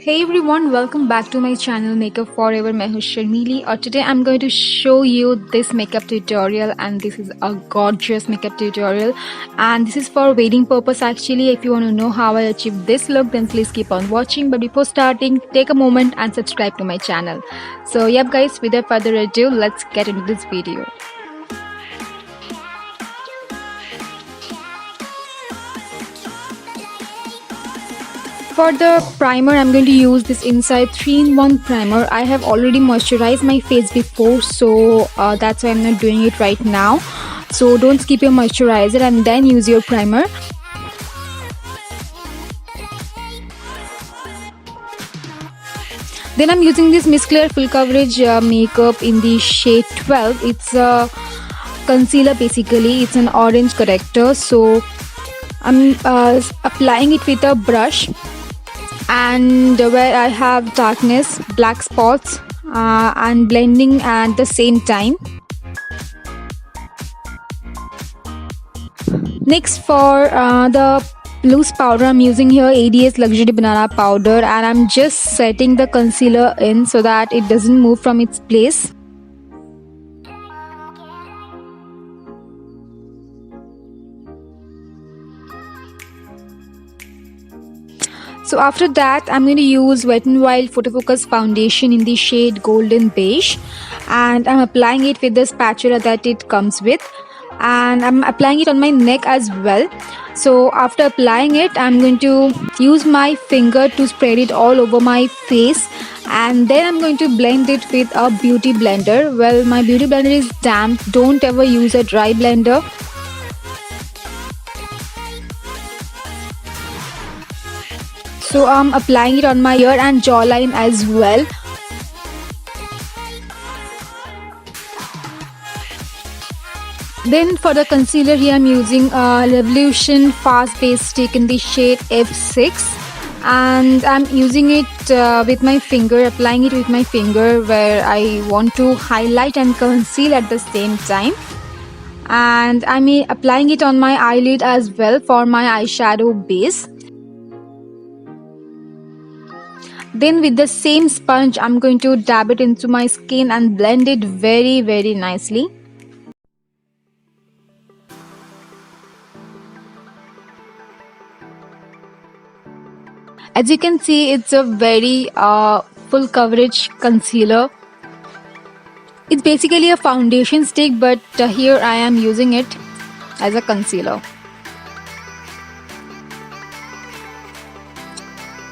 Hey everyone, welcome back to my channel Makeup Forever. मैं हूँ शर्मीली और today I'm going to show you this makeup tutorial, and this is a gorgeous makeup tutorial, and this is for wedding purpose actually. If you want to know how I achieved this look, then please keep on watching. But before starting, take a moment and subscribe to my channel. So yep guys, without further ado, let's get into this video. For the primer, I'm going to use this Inside 3-in-1 primer. I have already moisturized my face before, so that's why I'm not doing it right now. So don't skip your moisturizer and then use your primer. Then I'm using this Miss Claire full coverage makeup in the shade 12. It's a concealer basically. It's an orange corrector. So I'm applying it with a brush, and where I have darkness, black spots, and blending at the same time. Next, for the loose powder, I'm using here ADS Luxury Banana powder, and I'm just setting the concealer in so that it doesn't move from its place. So after that, I'm going to use Wet n Wild Photo Focus foundation in the shade Golden Beige, and I'm applying it with the spatula that it comes with, and I'm applying it on my neck as well. So after applying it, I'm going to use my finger to spread it all over my face, and then I'm going to blend it with a beauty blender. Well, my beauty blender is damp. Don't ever use a dry blender. So I'm applying it on my ear and jawline as well. Then for the concealer here, I'm using a Revolution Fast Base Stick in the shade F6, and I'm using it with my finger, applying it with my finger where I want to highlight and conceal at the same time. And I'm applying it on my eyelid as well for my eyeshadow base. Then with the same sponge, I'm going to dab it into my skin and blend it very nicely. As you can see, it's a very full coverage concealer. It's basically a foundation stick, but here I am using it as a concealer.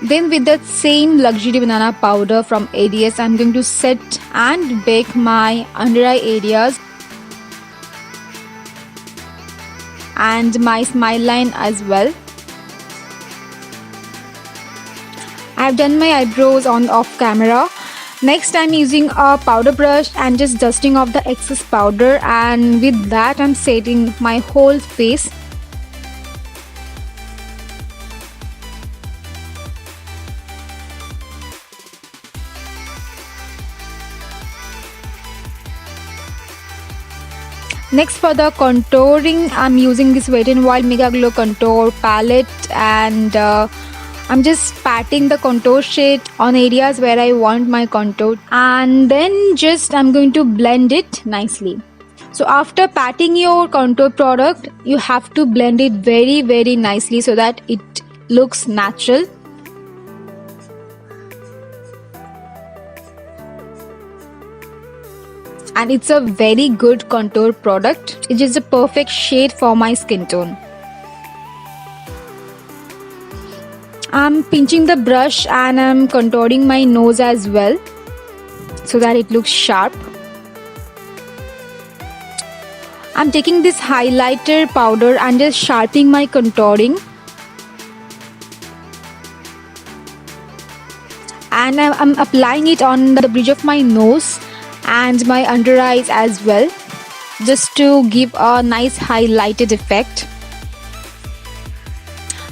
Then with that same Luxury Banana powder from ADS, I'm going to set and bake my under eye areas and my smile line as well. I've done my eyebrows on off camera. Next, I'm using a powder brush and just dusting off the excess powder, and with that I'm setting my whole face. Next, for the contouring, I'm using this Wet n Wild Mega Glow Contour palette, and I'm just patting the contour shade on areas where I want my contour, and then just I'm going to blend it nicely. So after patting your contour product, you have to blend it very nicely so that it looks natural. And it's a very good contour product. It is a perfect shade for my skin tone. I'm pinching the brush and I'm contouring my nose as well so that it looks sharp. I'm taking this highlighter powder and just sharpening my contouring. And I'm applying it on the bridge of my nose and my under eyes as well, just to give a nice highlighted effect.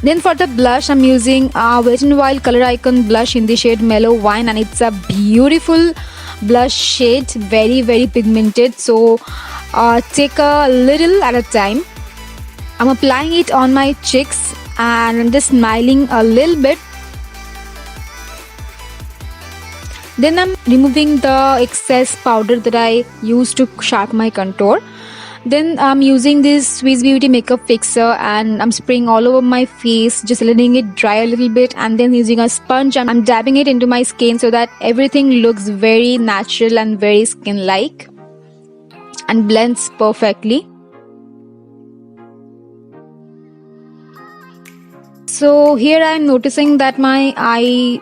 Then for the blush, I'm using Wet n Wild Color Icon blush in the shade Mellow Wine, and it's a beautiful blush shade, very pigmented. So take a little at a time. I'm applying it on my cheeks and I'm just smiling a little bit. Then I'm removing the excess powder that I used to sharpen my contour. Then I'm using this Swiss Beauty makeup fixer and I'm spraying all over my face, just letting it dry a little bit, and then using a sponge I'm dabbing it into my skin so that everything looks very natural and very skin-like and blends perfectly. So here I'm noticing that my eye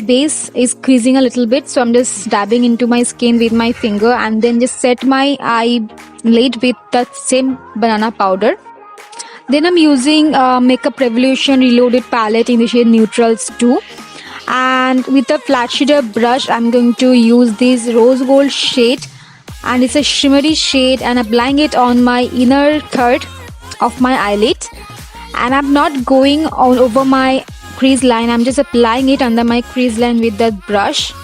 base is creasing a little bit, so I'm just dabbing into my skin with my finger and then just set my eyelid with that same banana powder. Then I'm using Makeup Revolution Reloaded palette in the shade Neutrals 2, and with a flat shader brush I'm going to use this rose gold shade, and it's a shimmery shade, and applying it on my inner third of my eyelid. And I'm not going all over my crease line, I'm just applying it under my crease line with that brush.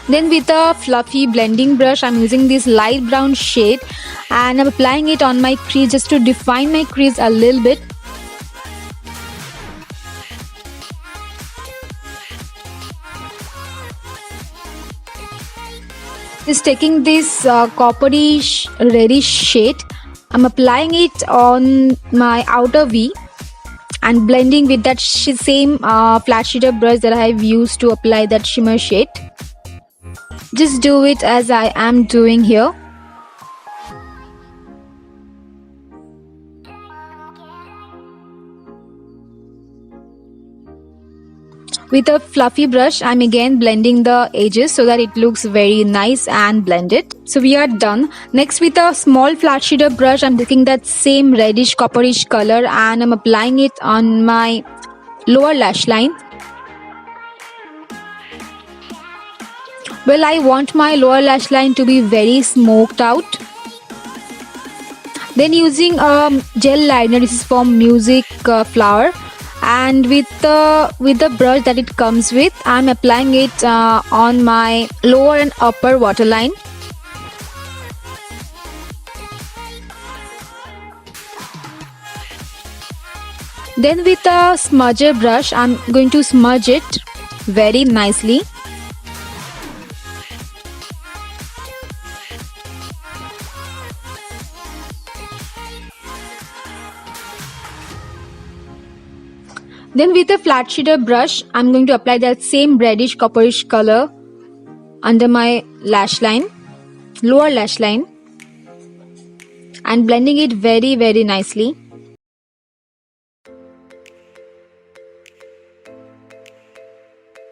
Then with a fluffy blending brush I'm using this light brown shade and I'm applying it on my crease just to define my crease a little bit. Just taking this copperish reddish shade, I'm applying it on my outer V and blending with that same flat shader brush that I have used to apply that shimmer shade. Just do it as I am doing here. With a fluffy brush, I'm again blending the edges so that it looks very nice and blended. So we are done. Next, with a small flat shader brush, I'm taking that same reddish copperish color and I'm applying it on my lower lash line. Well, I want my lower lash line to be very smoked out. Then using a gel liner, this is from Music Flower, and with the brush that it comes with, I'm applying it on my lower and upper waterline. Then with a smudger brush, I'm going to smudge it very nicely. Then with a flat shader brush, I'm going to apply that same reddish copperish color under my lash line, lower lash line, and blending it very, very nicely.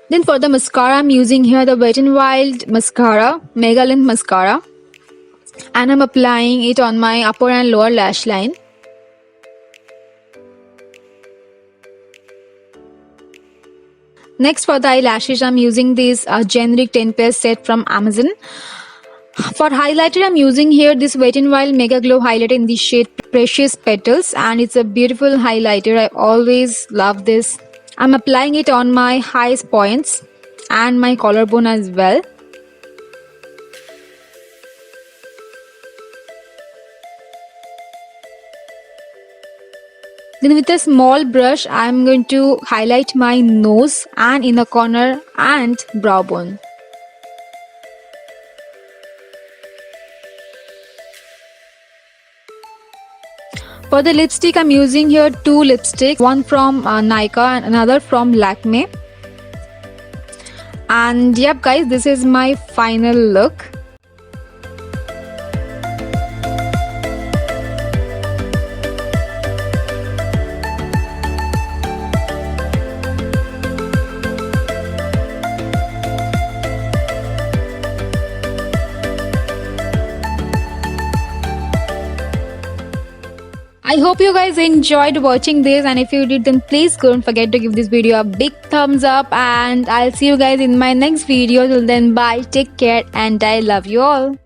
Then for the mascara, I'm using here the Wet n Wild mascara, Mega Length mascara, and I'm applying it on my upper and lower lash line. Next, for the eyelashes, I'm using this generic 10-pair set from Amazon. For highlighter, I'm using here this Wet n Wild Mega Glow highlighter in the shade Precious Petals, and it's a beautiful highlighter. I always love this. I'm applying it on my highest points and my collarbone as well. Then with a small brush, I'm going to highlight my nose and inner corner and brow bone. For the lipstick, I'm using here two lipsticks, one from Nykaa and another from Lakme. And yep guys, this is my final look. I hope you guys enjoyed watching this, and if you did, then please don't forget to give this video a big thumbs up, and I'll see you guys in my next video. Till then, bye, take care, and I love you all.